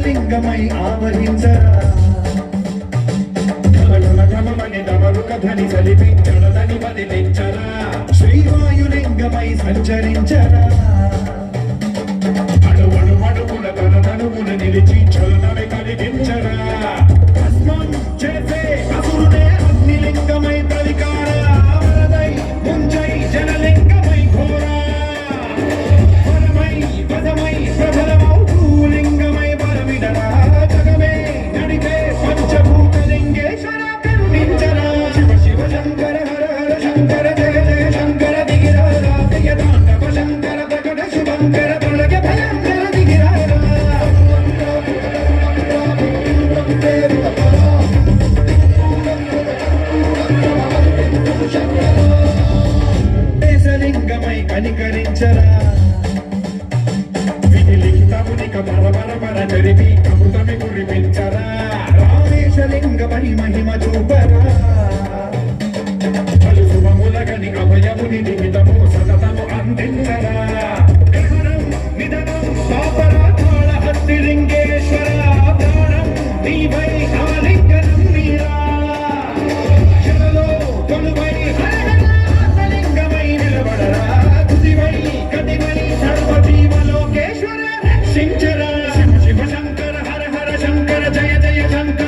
లింగమై ఆవహించరా ధని సలిపించడదని వదిలించరా శ్రీవాయులింగమై సంచరించరా అడుగున తన తనువున నిలిచి చలనమే కలిగించరా భస్మం చేసే అసురునే అగ్నిలింగమై ప్రవికార వరదై ముంచై జనలింగమై ఘోరా వరమై వదమై ప్రబలమౌ భూలింగమై బలమిడరా జగమే నడిపే పంచభూతలింగేశ్వర కరుణించరా శివ శివ శంకర హర హర శంకర జయ జయ శంకర దిగిరారా దిగ తాండవ శంకర ప్రకట శుభంకర తొలగ భయంకర దిగిరారా దేశలింగమై కనికరించరా విధి లిఖితమునిక బర జరిపి అమృతమి కురిపించరా రామేశలింగమై మహిమ చూపరా పలు శుభములగని అభయముని నిమితము సతతము అందించరా గ్రహణం నిధనం పాపరాధాల హస్తిలింగేశ్వర ప్రాణం నీవై ఆలింగనం మీరా శిలలో కొలువై హరహరలింగమై నిలబడరా తుదివై గతివై సర్వజీవలోకేశ్వర రక్షించరా శివ శివ శంకర హర హర శంకర జయ జయ శంకర